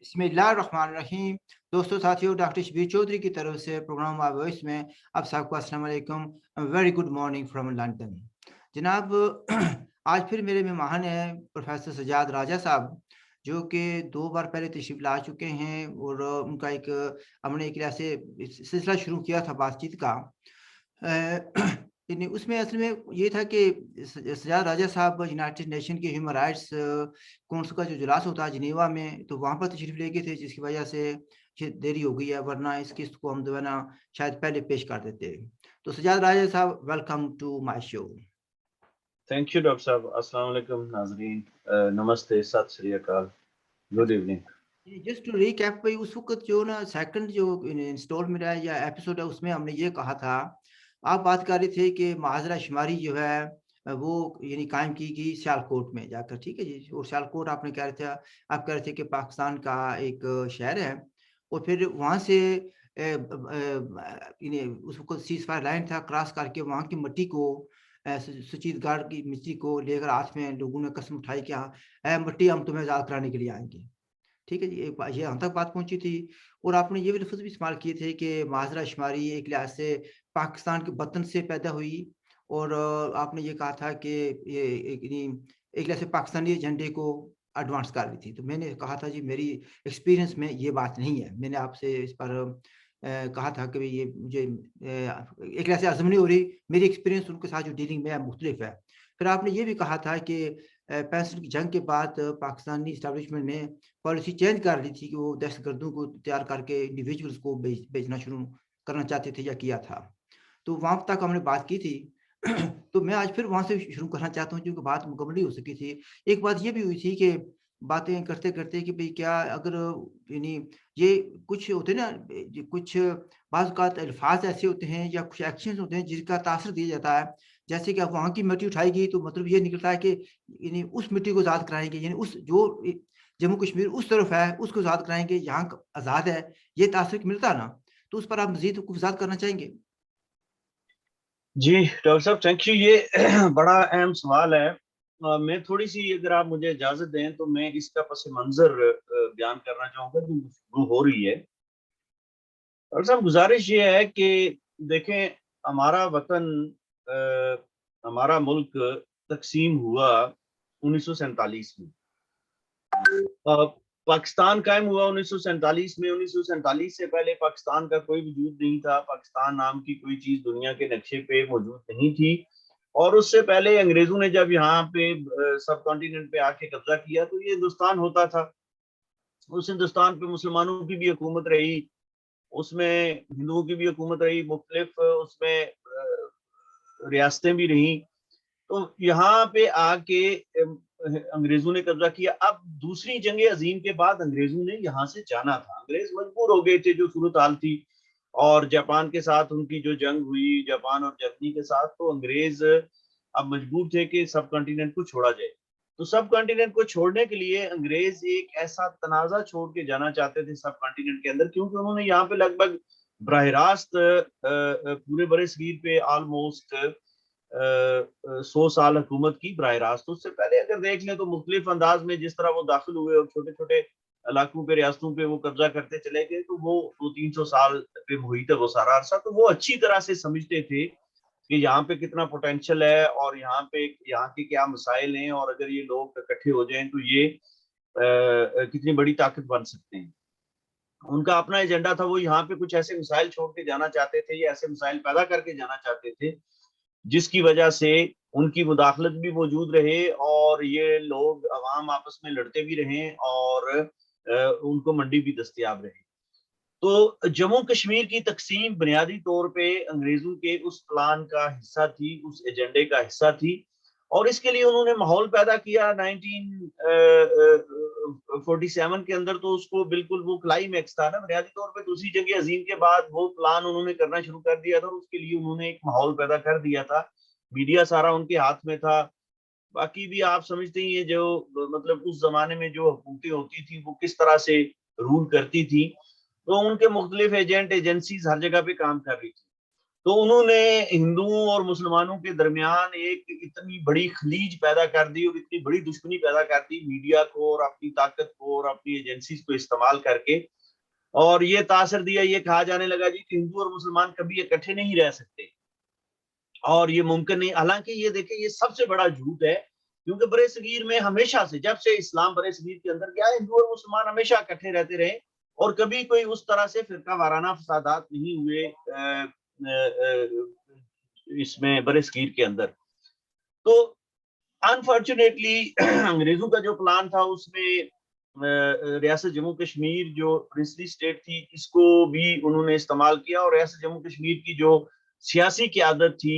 बिस्मिल्लाहिर्रहमानिर्रहीम। दोस्तों साथियों, डॉक्टर शबीर चौधरी की तरफ से प्रोग्राम माय वॉइस में आप सबको अस्सलाम वालेकुम। Very good morning from London. जनाब, आज फिर मेरे मेहमान हैं प्रोफेसर सज्जाद राजा साहब, जो कि 2 बार पहले तशरीफ़ ला चुके हैं और उनका एक हमने एक ऐसे सिलसिला शुरू किया था बातचीत का। अ, यानी उसमें असल में ये था कि सज्जाद राजा साहब यूनाइटेड नेशन के ह्यूमन राइट्स काउंसिल का जो इजलास होता है जिनेवा में, तो वहाँ पर तशरीफ़ ले गए थे, जिसकी वजह से ये देरी हो गई है, वरना इस किस्त को हम जो है ना शायद पहले पेश कर देते। तो सज्जाद राजा साहब, welcome to my show. Thank you doctor साहब। अस्सलाम वालेकुम नाजरीन, नमस्ते, सत श्री अकाल, गुड अच्छा, इवनिंग। जस्ट टू रिकैप भाई, उस वक़्त जो ना सेकंड जो इंस्टॉलमेंट है या एपिसोड है, उसमें हमने ये कहा था, आप बात कर रहे थे कि मुहाज़रा शुमारी जो है वो यानी कायम की गई सियालकोट में जाकर, ठीक है जी? और सियालकोट आपने कह रहे थे, आप कह रहे थे कि पाकिस्तान का एक शहर है और फिर वहाँ से यानी उस वक़्त सीज़फायर लाइन था, क्रॉस करके वहाँ की मिट्टी को सुचीतगढ़ की मिट्टी को लेकर हाथ में लोगों ने कसम उठाई कि हाँ, "ऐ मिट्टी, हम तुम्हें आज़ाद कराने के लिए आएँगे।" ठीक है जी, एक ये यहाँ तक बात पहुँची थी और आपने ये भी लफ़्ज़ भी इस्तेमाल किए थे कि माज़रा-शुमारी एक लिहाज़ से पाकिस्तान के वतन से पैदा हुई और आपने ये कहा था कि ये एक लिहाज़ से पाकिस्तानी एजेंडे को एडवांस कर रही थी। तो मैंने कहा था जी, मेरी एक्सपीरियंस में ये बात नहीं है। मैंने आपसे इस पर कहा था कि भई ये मुझे एक लिहाज़ से हज़म नहीं हो रही, मेरी एक्सपीरियंस उनके साथ जो डीलिंग में है मुख़्तलिफ़ है। फिर आपने ये भी कहा था कि 65 की जंग के बाद पाकिस्तानी एस्टेब्लिशमेंट ने पॉलिसी चेंज कर दी थी कि वो दहशतगर्दों को तैयार करके इंडिविजुअल्स को बेचना शुरू करना चाहते थे या किया था। तो वहाँ तक हमने बात की थी। तो मैं आज फिर वहाँ से शुरू करना चाहता हूँ, क्योंकि बात मुकम्मल नहीं हो सकी थी। एक बात ये भी हुई थी कि बातें करते-करते कि भई क्या अगर यानी ये कुछ होते हैं ना, ये कुछ बाज़ औक़ात अल्फ़ाज़ ऐसे होते हैं या कुछ एक्शंस होते हैं जिनका तासर दिया जाता है। जैसे कि अब वहाँ की मिट्टी उठाई गई तो मतलब ये निकलता है कि यानी उस मिट्टी को आज़ाद कराएँगे, यानी उस जो जम्मू कश्मीर उस तरफ है उसको आज़ाद कराएँगे, यहाँ क आज़ाद है, ये तासर मिलता है ना? तो उस पर आप मज़ीद कुछ वज़ाहत करना चाहेंगे? जी डॉक्टर साहब, थैंक यू। ये बड़ा अहम सवाल है। मैं थोड़ी सी, अगर आप मुझे इजाजत दें तो मैं इसका पस मंजर बयान करना चाहूँगा जो गुफ्तगू हो रही है। डॉक्टर साहब, गुजारिश ये है कि देखें, हमारा वतन, हमारा मुल्क तकसीम हुआ 1947 में। अ, पाकिस्तान कायम हुआ 1947 में। 1947 से पहले पाकिस्तान का कोई वजूद नहीं था। पाकिस्तान नाम की कोई चीज़ दुनिया के नक्शे पे मौजूद नहीं थी। और उससे पहले अंग्रेज़ों ने जब यहाँ पे सब कॉन्टिनेंट पे आके कब्ज़ा किया तो ये हिंदुस्तान होता था। उस हिंदुस्तान पे मुसलमानों की भी हुकूमत रही, उसमें हिंदुओं की भी हुकूमत रही, मुख्तलिफ उसमें रियासतें भी रहीं। तो यहाँ पे आके अंग्रेजों ने कब्जा किया। अब दूसरी जंग अजीम के बाद अंग्रेजों ने यहाँ से जाना था। अंग्रेज मजबूर हो गए थे, जो सूरत हाल थी। और जापान के साथ उनकी जो जंग हुई, जापान और जर्मनी के साथ, तो अंग्रेज अब मजबूर थे कि सब कॉन्टिनेंट को छोड़ा जाए। तो सब कॉन्टिनेंट को छोड़ने के लिए अंग्रेज एक ऐसा तनाजा छोड़ के जाना चाहते थे सब कॉन्टिनेंट के अंदर, क्योंकि उन्होंने यहाँ पे लगभग बराह रास्त पूरे बड़े सगीर पे ऑलमोस्ट 100 साल हुकूमत की बराह रास्त। उससे पहले अगर देख लें तो मुख्तलिफ अंदाज में जिस तरह वो दाखिल हुए और छोटे छोटे इलाकों पे, रियासतों पे वो कब्जा करते चले गए, तो वो 200-300 साल पे मुहित है वो सारा अरसा। तो वो अच्छी तरह से समझते थे कि यहाँ पे कितना पोटेंशियल है और यहाँ पे यहाँ के क्या मसाइल हैं, और अगर ये लोग इकट्ठे हो जाएं तो ये कितनी बड़ी ताकत बन सकते हैं। उनका अपना एजेंडा था। वो यहाँ पे कुछ ऐसे मिसाइल छोड़ के जाना चाहते थे, या ऐसे मिसाइल पैदा करके जाना चाहते थे जिसकी वजह से उनकी मुदाखलत भी मौजूद रहे और ये लोग अवाम आपस में लड़ते भी रहें और उनको मंडी भी दस्तयाब रहे। तो जम्मू कश्मीर की तकसीम बुनियादी तौर पे अंग्रेजों के उस प्लान का हिस्सा थी, उस एजेंडे का हिस्सा थी। और इसके लिए उन्होंने माहौल पैदा किया 1947 के अंदर। तो उसको बिल्कुल वो क्लाइमैक्स था ना, बुनियादी तौर पे दूसरी जंग अजीम के बाद वो प्लान उन्होंने करना शुरू कर दिया था और उसके लिए उन्होंने एक माहौल पैदा कर दिया था। मीडिया सारा उनके हाथ में था। बाकी भी आप समझते ही हैं, जो मतलब उस जमाने में जो हुकूमतें होती थी वो किस तरह से रूल करती थी। तो उनके मुख्तलिफ एजेंट एजेंसीज हर जगह पे काम कर रही थी। तो उन्होंने हिंदुओं और मुसलमानों के दरमियान एक इतनी बड़ी खलीज पैदा कर दी और इतनी बड़ी दुश्मनी पैदा कर दी, मीडिया को और अपनी ताकत को और अपनी एजेंसीज को इस्तेमाल करके। और ये तासर दिया, ये कहा जाने लगा जी कि हिंदू और मुसलमान कभी इकट्ठे नहीं रह सकते और ये मुमकिन नहीं। हालांकि ये देखें, ये सबसे बड़ा झूठ है, क्योंकि बड़े सगीर में हमेशा से, जब से इस्लाम बड़े सगीर के अंदर गया, हिंदू और मुसलमान हमेशा इकट्ठे रहते रहे और कभी कोई उस तरह से फिरका वाराना फसादात नहीं हुए इसमें बड़े सगीर के अंदर। तो अनफॉर्चुनेटली अंग्रेजों का जो प्लान था उसमें रियासत जम्मू कश्मीर जो प्रिंसली स्टेट थी, इसको भी उन्होंने इस्तेमाल किया और रियासत जम्मू कश्मीर की जो सियासी क़यादत थी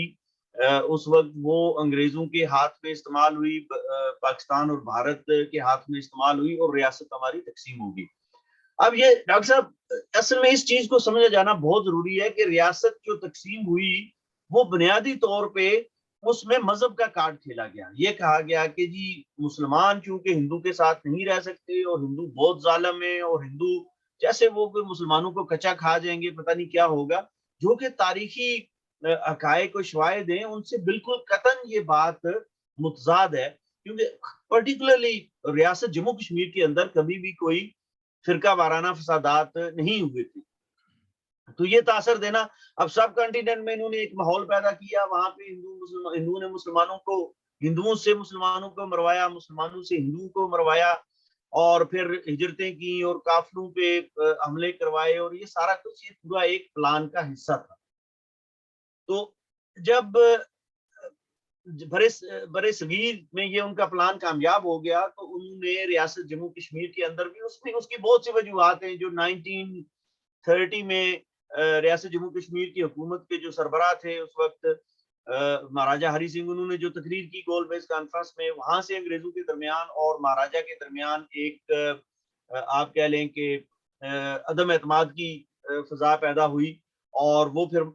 उस वक्त वो अंग्रेजों के हाथ में इस्तेमाल हुई, पाकिस्तान और भारत के हाथ में इस्तेमाल हुई और रियासत हमारी तकसीम होगी। अब ये डॉक्टर साहब, असल में इस चीज को समझा जाना बहुत जरूरी है कि रियासत जो तकसीम हुई वो बुनियादी तौर पे उसमें मजहब का कार्ड खेला गया। ये कहा गया कि जी मुसलमान चूंकि हिंदू के साथ नहीं रह सकते और हिंदू बहुत जालिम है और हिंदू जैसे वो मुसलमानों को कच्चा खा जाएंगे, पता नहीं क्या होगा, जो कि तारीखी हकायक और शवाहिद हैं उनसे बिल्कुल कतन ये बात मुतजाद है। क्योंकि पर्टिकुलरली रियासत जम्मू कश्मीर के अंदर कभी भी कोई फिरका वाराना फसादात नहीं हुए थे। तो ये तासर देना, अब सब कॉन्टिनेंट में इन्होंने एक माहौल पैदा किया, वहां पे हिंदू ने मुसलमानों को, हिंदुओं से मुसलमानों को मरवाया, मुसलमानों से हिंदुओं को मरवाया और फिर हिजरतें की और काफिलों पे हमले करवाए और ये सारा कुछ ये पूरा एक प्लान का हिस्सा था। तो जब बड़े बड़े सगीर में ये उनका प्लान कामयाब हो गया तो उन्होंने रियासत जम्मू कश्मीर के अंदर भी, उसमें उसकी बहुत सी वजूहत हैं। जो 1930 में रियासत जम्मू कश्मीर की हुकूमत के जो सरबराह थे उस वक्त महाराजा हरि सिंह, उन्होंने जो तकरीर की गोल बेस कॉन्फ्रेंस में, वहां से अंग्रेजों के दरमियान और महाराजा के दरमियान एक आप कह लें कि अदम एतमाद की फजा पैदा हुई और वो फिर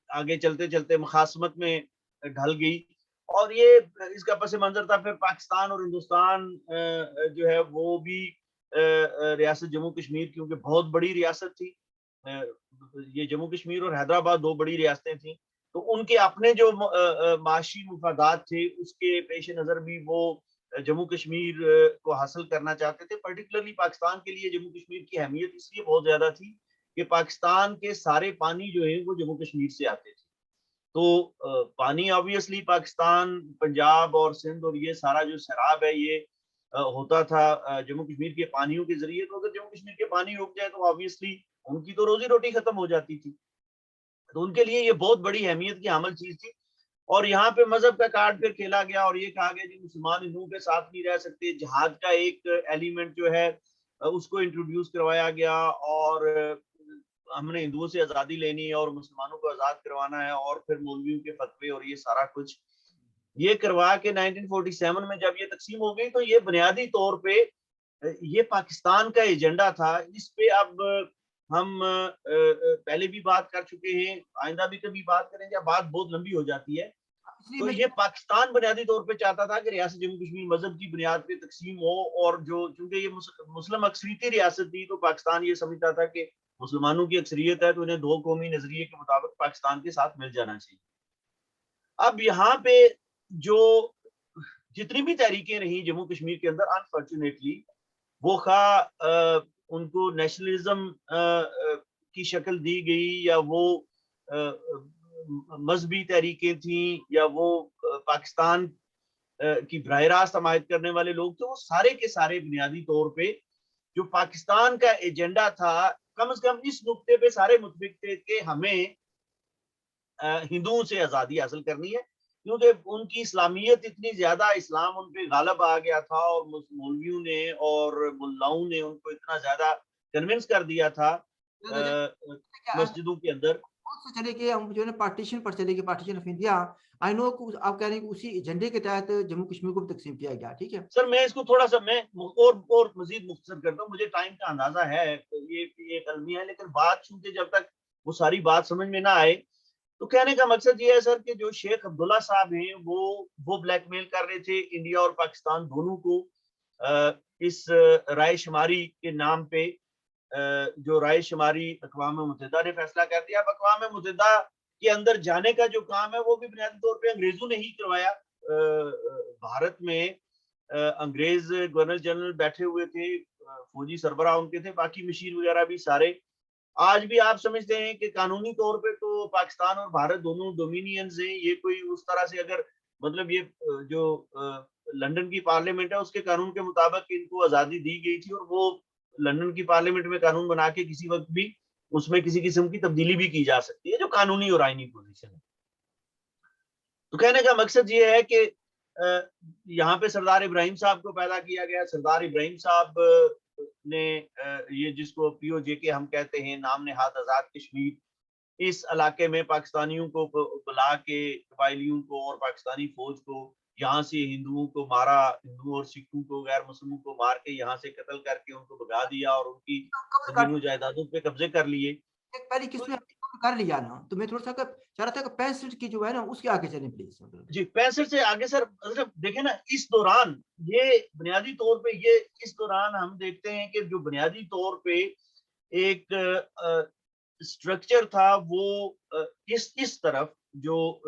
आगे चलते चलते मुखासमत में ढल गई। और ये इसका पस मंजर था फिर पाकिस्तान और हिंदुस्तान जो है वो भी रियासत जम्मू कश्मीर, क्योंकि बहुत बड़ी रियासत थी, ये जम्मू कश्मीर और हैदराबाद दो बड़ी रियासतें थी, तो उनके अपने जो माशी मुफादात थे उसके पेश नज़र भी वो जम्मू कश्मीर को हासिल करना चाहते थे। पर्टिकुलरली पाकिस्तान के लिए जम्मू कश्मीर की अहमियत इसलिए बहुत ज्यादा थी कि पाकिस्तान के सारे पानी जो है वो जम्मू कश्मीर से आते थे। तो पानी ऑब्वियसली पाकिस्तान, पंजाब और सिंध और ये सारा जो सैराब है ये होता था जम्मू कश्मीर के पानियों के जरिए। तो अगर जम्मू कश्मीर के पानी रुक जाए तो ऑब्वियसली उनकी तो रोजी रोटी खत्म हो जाती थी। तो उनके लिए ये बहुत बड़ी अहमियत की हामिल चीज थी। और यहाँ पे मजहब का कार्ड फिर खेला गया और ये कहा गया कि मुसलमान हिंदुओं के साथ नहीं रह सकते। जिहाद का एक एलिमेंट जो है उसको इंट्रोड्यूस करवाया गया और हमने हिंदुओं से आज़ादी लेनी है और मुसलमानों को आज़ाद करवाना है और फिर मौलवियों के फतवे और ये सारा कुछ ये करवा के 1947 में जब ये तकसीम हो गई तो ये बुनियादी तौर पे ये पाकिस्तान का एजेंडा था। इस पे अब हम पहले भी बात कर चुके हैं, आइंदा भी कभी बात करेंगे, बात बहुत लंबी हो जाती है। इसलिए तो मैं ये पाकिस्तान बुनियादी तौर पे चाहता था कि रियासत जम्मू कश्मीर मजहब की बुनियाद पे तकसीम हो और जो चूंकि ये मुस्लिम अक्सरियती रियासत थी तो पाकिस्तान ये समझता था कि मुसलमानों की अक्सरियत है तो इन्हें दो कौमी नजरिए के मुताबिक पाकिस्तान के साथ मिल जाना चाहिए। अब यहाँ पे जो जितनी भी तहरीकें रही जम्मू कश्मीर के अंदर, अनफॉर्चुनेटली वो उनको नेशनलिज्म की शक्ल दी गई या वो मजहबी तहरीकें थी या वो पाकिस्तान की बराह रास्त हमायत करने वाले लोग थे, वो सारे के सारे बुनियादी तौर पे जो पाकिस्तान का एजेंडा था कम से कम इस नुक्ते पे सारे मुतफिक थे कि हमें हिंदुओं से आज़ादी हासिल करनी है। क्योंकि उनकी इस्लामियत इतनी ज्यादा, इस्लाम उन पे गालब आ गया था और मौलवियों ने और मुल्लाओं ने उनको इतना ज्यादा कन्विंस कर दिया था क्या मस्जिदों के अंदर। से चले कि हम जो है पार्टीशन पर चले गए, partition of India. I know आप कह रहे हैं कि उसी एजेंडे के तहत जम्मू कश्मीर को भी तकसीम किया गया, ठीक है। सर मैं इसको थोड़ा सा मैं और मजीद मुख्तसर करता हूँ, मुझे टाइम का अंदाजा है, ये अलमी है, लेकिन बात चूंकि जब तक वो सारी बात समझ में ना आए, तो कहने का मकसद ये है सर कि जो शेख अब्दुल्ला साहब हैं वो ब्लैकमेल कर रहे थे इंडिया और पाकिस्तान दोनों को इस राय शुमारी के नाम पे। जो राय शुमारी अक़वाम मुत्तहिदा ने फैसला कर दिया। अब अक़वाम मुत्तहिदा के अंदर जाने का जो काम है वो भी बुनियादी तौर पे अंग्रेजों ने ही करवाया। भारत में अंग्रेज गवर्नर जनरल बैठे हुए थे, फौजी सरबराह उनके थे, बाकी मशीर वगैरह भी सारे। आज भी आप समझते हैं कि कानूनी तौर पे तो पाकिस्तान और भारत दोनों डोमिनियंस हैं। ये कोई उस तरह से अगर मतलब ये जो लंदन की पार्लियामेंट है उसके कानून के मुताबिक इनको आजादी दी गई थी, और वो लंदन की पार्लियामेंट में कानून बना के किसी वक्त भी उसमें किसी किस्म की तब्दीली भी की जा सकती है, जो कानूनी और आईनी पोजीशन है। तो कहने का मकसद ये है कि यहाँ पे सरदार इब्राहिम साहब को पैदा किया गया। सरदार इब्राहिम साहब ने ये जिसको पीओजे के हम कहते हैं, नाम नेहाद आजाद कश्मीर, इस इलाके में पाकिस्तानियों को बुला के, कबायलियों को और पाकिस्तानी फौज को, यहाँ से हिंदुओं को मारा, हिंदुओं और सिखों को, गैर मुस्लिमों को मार के यहाँ से कत्ल करके उनको भगा दिया और उनकी कब्ज़ कर जमीनों जायदादों पे कब्जे कर लिए। एक पहली तो किस्में कर लिया ना, तो मैं थोड़ा-सा चाह रहा था कि 65 की जो है ना उसके आगे चलें प्लीज़। जी, 65 से आगे सर मतलब देखें ना, इस दौरान ये बुनियादी तौर पे ये इस दौरान हम देखते हैं कि जो बुनियादी तौर पे एक स्ट्रक्चर था वो इस तरफ जो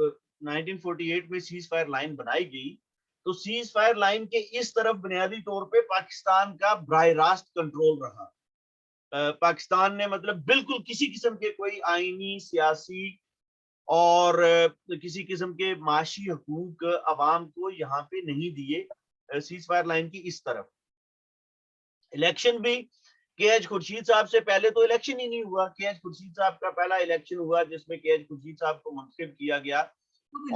1948 में सीज फायर लाइन बनाई गई, तो सीज फायर लाइन के इस तरफ बुनियादी तौर पे पाकिस्तान का बराह रास्त कंट्रोल रहा। पाकिस्तान ने मतलब बिल्कुल किसी किस्म के कोई आईनी, सियासी और किसी किस्म के माशी हकूक अवाम को यहाँ पे नहीं दिए सीज फायर लाइन की इस तरफ। इलेक्शन भी के एच खुर्शीद साहब से पहले तो इलेक्शन ही नहीं हुआ। के एच खुर्शीद साहब का पहला इलेक्शन हुआ जिसमें के एच खुर्शीद साहब को मुंतखब किया गया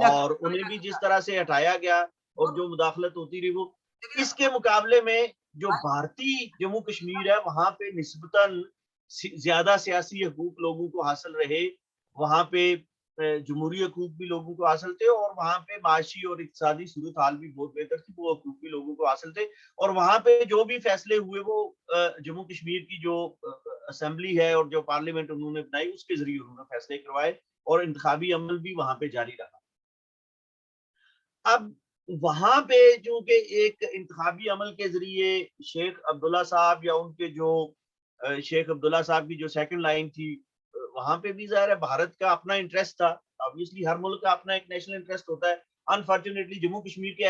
और उन्हें भी जिस तरह से हटाया गया और जो मुदाखलत होती रही वो, इसके मुकाबले में जो भारतीय जम्मू कश्मीर है वहां पे निस्बतन ज्यादा सियासी हकूक लोगों को हासिल रहे, वहां पे जमहूरी हकूक भी लोगों को हासिल थे और वहां पे माशी और इक्तिसादी सूरत हाल भी बहुत बेहतर थी, वो हकूक भी लोगों को हासिल थे। और वहां पे जो भी फैसले हुए वो जम्मू कश्मीर की जो असेंबली है और जो पार्लियामेंट उन्होंने बनाई उसके जरिए उन्होंने फैसले करवाए और इंतखाबी अमल भी वहां पे जारी रहा। अब वहां पे चूंकि एक इंतखाबी अमल के जरिए शेख अब्दुल्ला साहब या उनके जो शेख अब्दुल्ला साहब की जो सेकंड लाइन थी, वहां पे भी ज़ाहिर है भारत का अपना इंटरेस्ट था। ऑब्वियसली हर मुल्क का अपना एक नेशनल इंटरेस्ट होता है। अनफॉर्चुनेटली जम्मू कश्मीर के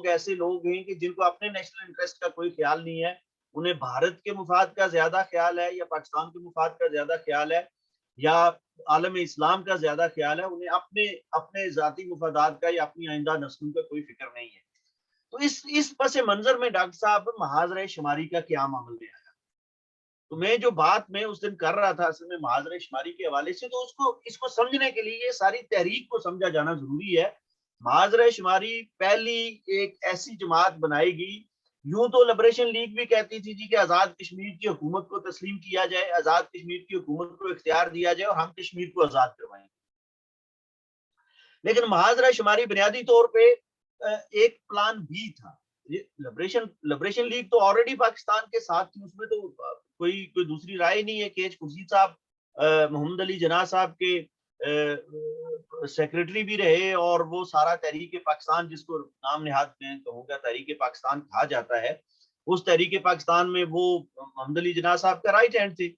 ऐसे लोग हैं कि जिनको अपने नेशनल इंटरेस्ट का कोई ख्याल नहीं है। उन्हें भारत के मुफाद का ज्यादा ख्याल है या पाकिस्तान के मुफाद का ज्यादा ख्याल है या आलम इस्लाम का ज्यादा ख्याल है। उन्हें अपने अपने जाती मुफादात का या अपनी आइंदा नस्लों का कोई फिक्र नहीं है। तो इस पस मंजर में डॉक्टर साहब महाजर शुमारी का क्या मामल में आया। तो मैं जो बात मैं उस दिन कर रहा था असल में महाजर शुमारी के हवाले से, तो उसको इसको समझने के लिए ये सारी तहरीक को समझा जाना जरूरी है। महाजर शुमारी पहली एक ऐसी जमात बनाई गई, यूं तो लिबरेशन लीग भी कहती थी जी कि आजाद कश्मीर की हुकूमत को तस्लीम किया जाए, आजाद कश्मीर की हुकूमत को इख्तियार दिया जाए और हम कश्मीर को आजाद करवाएंगे। लेकिन महाजरा शुमारी बुनियादी तौर पे एक प्लान बी था। लिबरेशन लीग तो ऑलरेडी पाकिस्तान के साथ थी, उसमें तो कोई दूसरी राय नहीं है। के एच खुर्शीद साहब मोहम्मद अली जना साहब के सेक्रेटरी भी रहे और वो सारा तहरीक पाकिस्तान, जिसको नाम नेहाद में कहूँगा तहरीक पाकिस्तान कहा जाता है, उस तहरीक पाकिस्तान में वो मोहम्मद अली जना साहब का राइट हैंड थे।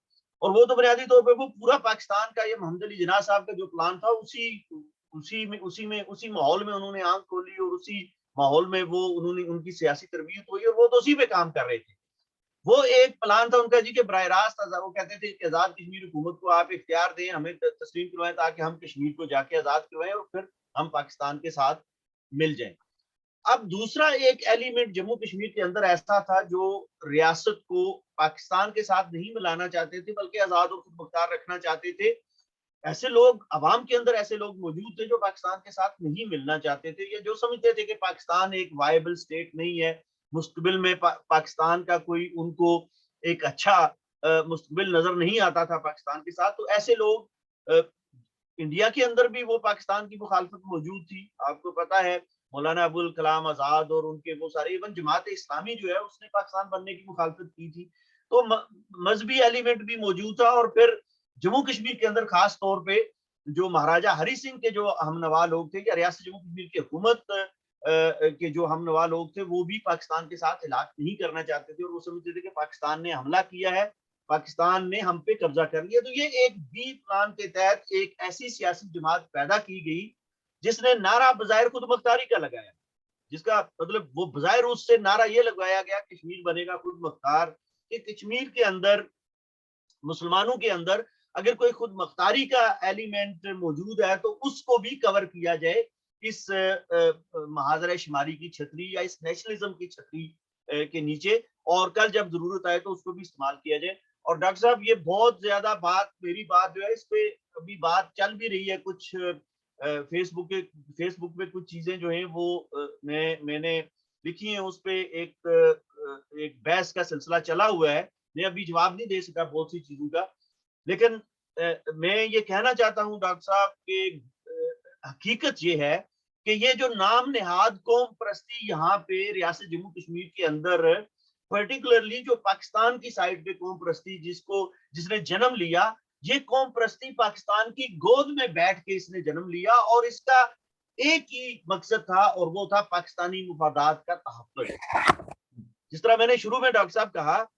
और वो तो बुनियादी तौर पे वो पूरा पाकिस्तान का ये मोहम्मद अली जना साहब का जो प्लान था उसी माहौल में उन्होंने आंख खोली और उसी माहौल में वो उन्होंने उनकी सियासी तरबियत हुई और वो तो उसी पे काम कर रहे थे। वो एक प्लान था उनका जी के बराह रास्त वो कहते थे कि आजाद कश्मीर हुकूमत को आप इख्तियार दें, हमें तस्लीम करवाएं ताकि हम कश्मीर को जाके आजाद करवाएं और फिर हम पाकिस्तान के साथ मिल जाएं। अब दूसरा एक एलिमेंट जम्मू कश्मीर के अंदर ऐसा था जो रियासत को पाकिस्तान के साथ नहीं मिलाना चाहते थे बल्कि आजाद और खुद मुख्तार रखना चाहते थे। ऐसे लोग अवाम के अंदर ऐसे लोग मौजूद थे जो पाकिस्तान के साथ नहीं मिलना चाहते थे या जो समझते थे कि पाकिस्तान एक वायबल स्टेट नहीं है, मुस्तकबिल में पाकिस्तान का कोई उनको एक अच्छा मुस्तकबिल नजर नहीं आता था पाकिस्तान के साथ। तो ऐसे लोग इंडिया के अंदर भी वो पाकिस्तान की मुखालफत मौजूद थी। आपको पता है मौलाना अबुल कलाम आजाद और उनके वो सारे, इवन जमात इस्लामी जो है उसने पाकिस्तान बनने की मुखालफत की थी। तो मजहबी एलिमेंट भी मौजूद था। और फिर जम्मू कश्मीर के अंदर खास तौर पे जो महाराजा हरि सिंह के जो हमनवा लोग थे या रियासत जम्मू कश्मीर की हुकूमत के जो हमनवा लोग थे वो भी पाकिस्तान के साथ इलाक नहीं करना चाहते थे और वो समझते थे कि पाकिस्तान ने हमला किया है पाकिस्तान ने हम पे कब्जा कर लिया। तो ये एक बी प्लान के तहत एक ऐसी सियासी जमात पैदा की गई जिसने नारा बजायर खुद मुख्तारी का लगाया, जिसका मतलब वो बजायर उससे नारा ये लगवाया गया कश्मीर बनेगा खुद मुख्तार, कि कश्मीर के अंदर मुसलमानों के अंदर अगर कोई खुद मुख्तारी का एलिमेंट मौजूद है तो उसको भी कवर किया जाए इस महाजरा शुमारी की छतरी या इस नेशनलिज्म की छतरी के नीचे, और कल जब जरूरत आए तो उसको भी इस्तेमाल किया जाए। और डॉक्टर साहब ये बहुत ज्यादा बात, मेरी बात जो है इस पे अभी बात चल भी रही है, कुछ फेसबुक पे कुछ चीजें जो है वो मैंने लिखी है, उस पे एक बहस का सिलसिला चला हुआ है। मैं अभी जवाब नहीं दे सका बहुत सी चीजों का, लेकिन मैं ये कहना चाहता हूं डॉक्टर साहब कि हकीकत ये है कि ये जो नाम नेहाद कौम परस्ती यहाँ पे रियासत जम्मू कश्मीर के अंदर, पर्टिकुलरली जो पाकिस्तान की साइड पे कौम परस्ती जिसने जन्म लिया, ये कौम परस्ती पाकिस्तान की गोद में बैठ के इसने जन्म लिया, और इसका एक ही मकसद था और वो था पाकिस्तानी मुफादात का तहफ्फुज़। जिस तरह मैंने शुरू में डॉक्टर साहब कहा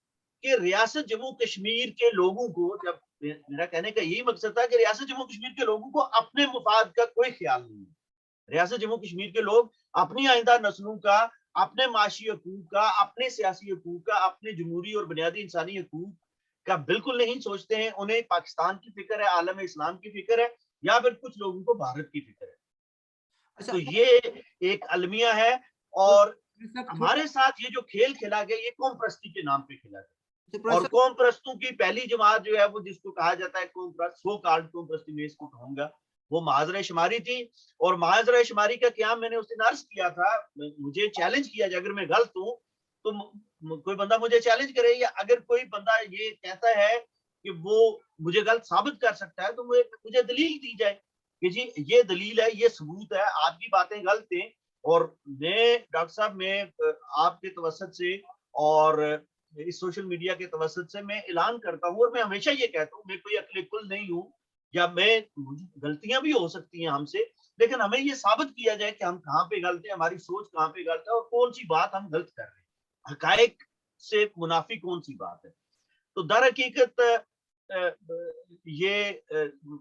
कि रियासत जम्मू कश्मीर के लोगों को, जब मेरा कहने का यही मकसद था कि रियासत जम्मू कश्मीर के लोगों को अपने मुफाद का कोई ख्याल नहीं है। रियासत जम्मू कश्मीर के लोग अपनी आइंदा नस्लों का, अपने माशी हकूक का, अपने सियासी हकूक का, अपने जमहूरी और बुनियादी इंसानी हकूक का बिल्कुल नहीं सोचते हैं। उन्हें पाकिस्तान की फिक्र है, आलम इस्लाम की फिक्र है, या फिर कुछ लोगों को भारत की फिक्र है। अच्छा, तो ये एक अलमिया है, तो और थोड़ा हमारे साथ ये जो खेल खेला गया ये कौम परस्ती के नाम पे खेला तो गया। और कौम परस्तों की पहली जमात जो है वो जिसको कहा जाता है कौम परस्त, सो कॉल्ड कौम परस्ती मैं इसको कहूंगा, वो महाजरा शुमारी थी। और महाजरा शुमारी का क्याम मैंने उस दिन अर्ज किया था, मुझे चैलेंज किया जाए, अगर मैं गलत हूं तो कोई बंदा मुझे चैलेंज करे, या अगर कोई बंदा ये कहता है कि वो मुझे गलत साबित कर सकता है तो मुझे दलील दी जाए कि जी ये दलील है, ये सबूत है, आपकी बातें गलत हैं। और मैं डॉक्टर साहब, मैं आपके तवसत से और इस सोशल मीडिया के तवसत से मैं ऐलान करता हूँ, और मैं हमेशा ये कहता हूँ, मैं कोई अक्ल कुल नहीं हूँ, या मैं गलतियां भी हो सकती हैं हमसे, लेकिन हमें ये साबित किया जाए कि हम कहाँ पे गलत है, हमारी सोच कहाँ पे गलत है, और कौन सी बात हम गलत कर रहे हैं, हकायक से मुनाफी कौन सी बात है। तो दर हकीकत ये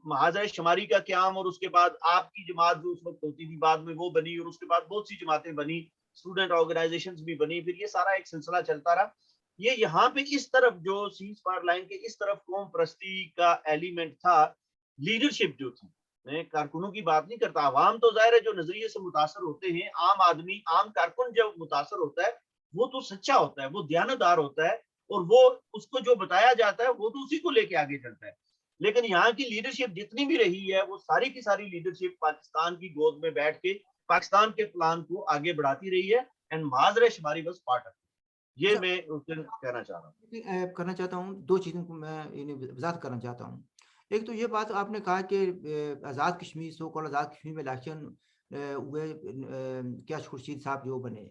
महाजरा शुमारी का क्याम, और उसके बाद आपकी जमात जो उस वक्त होती थी बाद में वो बनी, और उसके बाद बहुत सी जमातें बनी, स्टूडेंट ऑर्गेनाइजेशंस भी बनी, फिर ये सारा एक सिलसिला चलता रहा। ये यहाँ पे इस तरफ जो सीज फायर लाइन के इस तरफ कौम परस्ती का एलिमेंट था, लीडरशिप जो थी, मैं कारकुनों की बात नहीं करता, आवाम तो जाहिर है जो नजरिए से मुतासर होते हैं, आम आदमी, आम कारकुन जब मुतासर होता है वो तो सच्चा होता है, वो दयानतदार होता है, और वो उसको जो बताया जाता है वो तो उसी को लेके आगे चलता है। लेकिन यहाँ की लीडरशिप जितनी भी रही है वो सारी की सारी लीडरशिप पाकिस्तान की गोद में बैठ के पाकिस्तान के प्लान को आगे बढ़ाती रही है, एंड महाजरा शुमारी बस पार्ट ऑफ ये अच्छा, मैं उस दिन कहना चाह रहा हूँ। करना चाहता हूँ, 2 चीज़ों को मैं इन्हें वज़ाहत करना चाहता हूँ। एक तो ये बात आपने कहा कि आज़ाद कश्मीर, सो कॉल्ड आज़ाद कश्मीर में इलेक्शन हुए, क्या खुर्शीद साहब जो बने।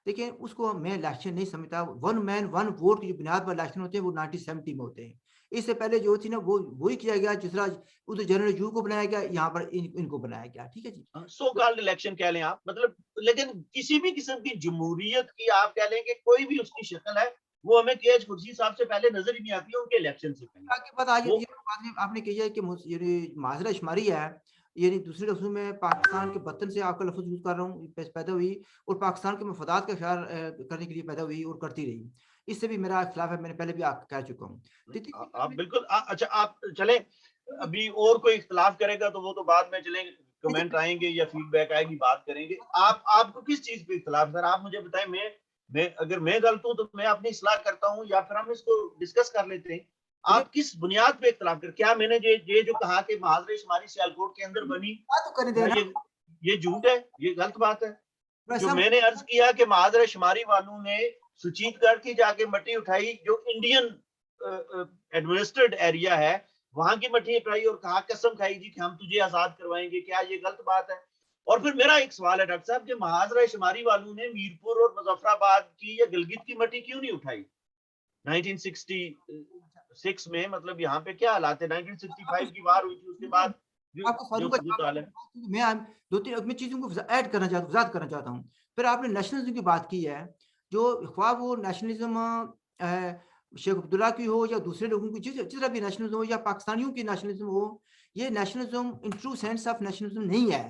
देखिए, उसको मैं इलेक्शन नहीं समझता, वन मैन वन वोट की जो बुनियाद पर इलेक्शन होते हैं वो 1970 में होते हैं। इससे पहले जो थी ना वो वही किया गया, जिस तरह उधर जनरल यू को बनाया गया, यहाँ पर इनको बनाया गया, ठीक है जी। सो कॉल्ड इलेक्शन कह लें आप, मतलब, लेकिन किसी भी किस्म की जमहूरियत की आप कह लें कि कोई भी उसकी शक्ल है, वो हमें के एच खुर्शीद साहब से पहले नजर ही नहीं आती है, उनके इलेक्शन से पहले। आपके पास आज वो ये बात आपने कही है कि यानी माजरा शुमारी है, यानी दूसरे लफ्ज़ों में पाकिस्तान के वतन से आपका लफ्ज़ यूज़ कर रहा हूँ, पैदा हुई और पाकिस्तान के मफादात का ख्याल करने के लिए पैदा हुई और करती रही। इससे भी मेरा इख्तिलाफ है, मैंने पहले भी कह चुका हूँ। तो तीसरी बात आप मैं बिल्कुल अच्छा आप चलें, अभी और कोई इख्तिलाफ करेगा तो वो तो बाद में चलेंगे, कमेंट आएंगे या फीडबैक आएगी, बात करेंगे। आपको किस चीज पे इख्तिलाफ, सर आप मुझे बताएं। मैं अगर मैं गलत हूं तो मैं अपनी इस्लाह करता हूं, या फिर हम इसको डिस्कस कर लेते हैं। मुझे आप किस बुनियाद पे इख्तिलाफ कर, क्या मैंने ये जो कहा कि महाजरा शुमारी सियालकोट के अंदर बनी, बात तो करने क्या देना। ये झूठ है, ये गलत बात है? जो वैसा मैंने अर्ज किया कि महाजरा शुमारी वालों ने सुचीतगढ़ की जाके मट्टी उठाई, जो इंडियन एडमिनिस्ट्रेड एरिया है, वहां की मट्टी उठाई और कहा, कसम खाई जी कि हम तुझे आजाद करवाएंगे, क्या ये गलत बात है? और फिर मेरा एक सवाल है डॉक्टर साहब कि महाजरा शुमारी वालों ने मीरपुर और मुजफ्फराबाद की या गिलगित की मट्टी क्यों नहीं उठाई 1966 में? मतलब यहाँ पे क्या हालात है? आपको 1965 की वार हुई थी, उसके बाद जो आपको सवालों जो का सूरत हाल है। जवाब मैं 2-3 मैं चीज़ों को ऐड करना चाहता हूँ, वज़ाहत करना चाहता हूँ। फिर आपने नेशनलिज़्म की बात की है, जो ख़्वाह वो नेशनलिज़्म शेख अब्दुल्ला की हो या दूसरे लोगों की, जिस तरह भी नेशनलिज्म हो या पाकिस्तानियों की नेशनलिज्म हो, ये nationalism in true sense of nationalism नहीं है,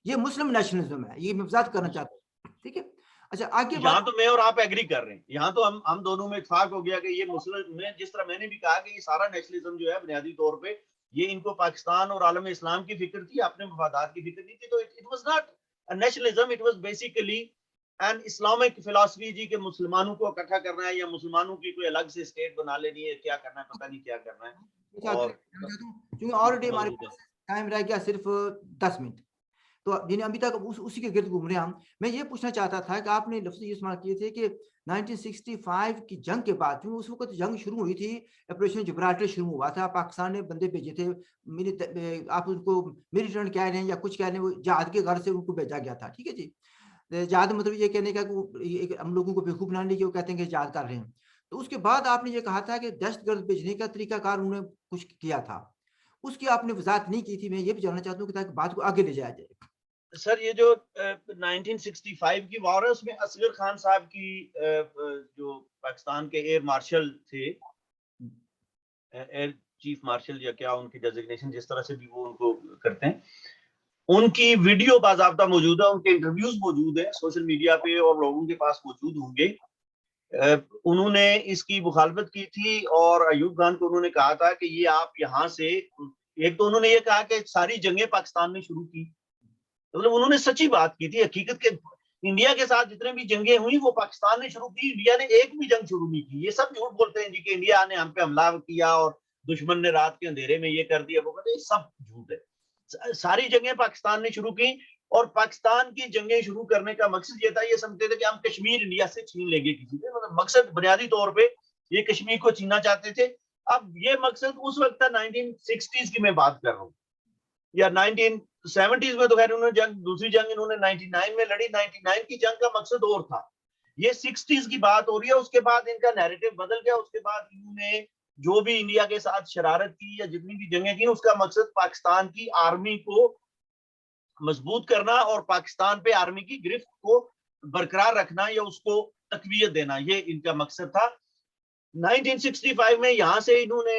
ये मुस्लिम नेशनलिज्म है, ये मैं वजाहत करना चाहता हूँ। ठीक है, अच्छा आगे यहाँ बात। तो मैं और आप एग्री कर रहे हैं, यहाँ तो हम दोनों में इत्तेफाक हो गया कि ये मुस्लिम में, जिस तरह मैंने भी कहा कि ये सारा नेशनलिज्म जो है बुनियादी तौर पे ये इनको पाकिस्तान और आलम इस्लाम की फिक्र थी, अपने मफादात की फिक्र नहीं थी। तो it was not a nationalism, it was basically an Islamic philosophy जी के मुसलमानों को इकट्ठा करना है या मुसलमानों की कोई अलग से स्टेट बना लेनी है, क्या करना है पता नहीं क्या करना है। और क्योंकि ऑलरेडी हमारे मौजूद है। पास टाइम रह गया सिर्फ 10 मिनट, तो जिन्हें अभी तक उसी के गिर्द घूम रहे हैं हम। मैं ये पूछना चाहता था कि आपने लफ्ज़ ये इस्तेमाल किए थे कि 1965 की जंग के बाद, क्योंकि उस वक्त जंग शुरू हुई थी, ऑपरेशन जिब्राल्टर शुरू हुआ था, पाकिस्तान ने बंदे भेजे थे, आप उनको मिलिटेंट कह रहे हैं या कुछ कह रहे हैं, वो जहाद के घर से उनको भेजा गया था। ठीक है जी, जहाद मतलब ये कहने का कि हम लोगों को बेवकूफ़ बनाने के लिए वो कहते हैं कि जहाद कर रहे हैं। तो उसके बाद आपने ये कहा था कि दहशतगर्द भेजने का तरीकाकार उन्होंने कुछ किया था, उसकी आपने वजाहत नहीं की थी। मैं ये भी जानना चाहता हूँ कि ताकि बात को आगे ले जाया जाए। सर ये जो 1965 की वॉर है उसमें असगर खान साहब की जो पाकिस्तान के एयर मार्शल थे, एयर चीफ मार्शल या क्या उनकी डेजिग्नेशन जिस तरह से भी वो उनको करते हैं, उनकी वीडियो बाज़ाब्ता मौजूद है, उनके इंटरव्यूज मौजूद है सोशल मीडिया पे और लोगों के पास मौजूद होंगे। उन्होंने इसकी मुखालफत की थी और अयूब खान को उन्होंने कहा था कि ये आप यहाँ से, एक तो उन्होंने ये कहा कि सारी जंगें पाकिस्तान ने शुरू की, मतलब उन्होंने सच्ची बात की थी हकीकत के। इंडिया के साथ जितने भी जंगें हुई वो पाकिस्तान ने शुरू की, इंडिया ने एक भी जंग शुरू नहीं की। ये सब झूठ बोलते हैं जी कि इंडिया ने हम पे हमला किया और दुश्मन ने रात के अंधेरे में ये कर दिया वो कर दिया, ये सब झूठ है। सारी जंगें पाकिस्तान ने शुरू की और पाकिस्तान की जंगें शुरू करने का मकसद ये था, ये समझते थे कि हम कश्मीर इंडिया से छीन लेंगे किसी से, मतलब मकसद बुनियादी तौर पे ये कश्मीर को छीनना चाहते थे। अब ये मकसद उस वक्त था, 1960s की मैं बात कर रहा हूँ या 1970s में, तो खैर उन्होंने जंग, दूसरी जंग इन्होंने 99 में लड़ी। 99 की जंग का मकसद और था, ये 60s की बात हो रही है। उसके बाद इनका नैरेटिव बदल गया, उसके बाद इन्होंने जो भी इंडिया के साथ शरारत की या जितनी भी जंगें की उसका मकसद पाकिस्तान की आर्मी को मजबूत करना और पाकिस्तान पे आर्मी की गिरफ्त को बरकरार रखना या उसको तकवीयत देना, ये इनका मकसद था। 1965 में यहाँ से इन्होंने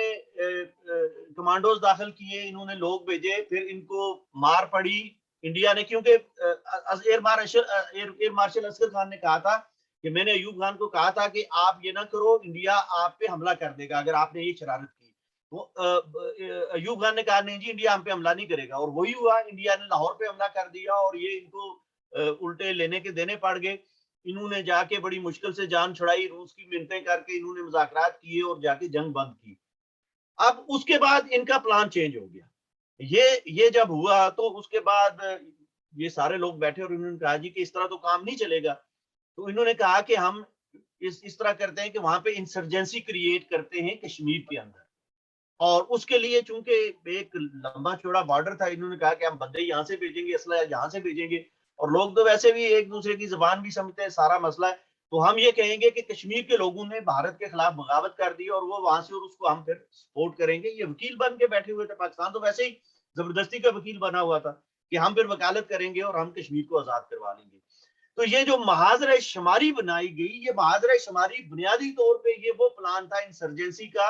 कमांडोज दाखिल किए, इन्होंने लोग भेजे, फिर इनको मार पड़ी इंडिया ने, क्योंकि एयर मार्शल असगर खान ने कहा था कि मैंने अयूब खान को कहा था कि आप ये ना करो, इंडिया आप पे हमला कर देगा अगर आपने ये शरारत की। वो अयूब खान ने कहा नहीं जी इंडिया हम पे हमला नहीं करेगा, और वही हुआ, इंडिया ने लाहौर पे हमला कर दिया और ये इनको उल्टे लेने के देने पड़ गए। इन्होंने जाके बड़ी मुश्किल से जान छुड़ाई, रूस की मिन्नतें करके इन्होंने मुज़ाकरात किए और जाके जंग बंद की। अब उसके बाद इनका प्लान चेंज हो गया। ये जब हुआ तो उसके बाद ये सारे लोग बैठे और इन्होंने कहा जी कि इस तरह तो काम नहीं चलेगा। तो इन्होंने कहा कि हम इस तरह करते हैं कि वहां पे इंसर्जेंसी क्रिएट करते हैं कश्मीर के अंदर, और उसके लिए चूंकि एक लंबा चौड़ा बॉर्डर था, इन्होंने कहा कि हम बंदे यहाँ से भेजेंगे, असला यहाँ से भेजेंगे, और लोग तो वैसे भी एक दूसरे की जबान भी समझते हैं, सारा मसला है। तो हम ये कहेंगे कि कश्मीर के लोगों ने भारत के खिलाफ बगावत कर दी और वो वहां से, और उसको हम फिर सपोर्ट करेंगे। ये वकील बन के बैठे हुए थे, पाकिस्तान तो वैसे ही जबरदस्ती का वकील बना हुआ था कि हम फिर वकालत करेंगे और हम कश्मीर को आजाद करवा लेंगे। तो ये जो महाजरा शुमारी बनाई गई, ये महाजरा शुमारी बुनियादी तौर पर ये वो प्लान था इंसर्जेंसी का,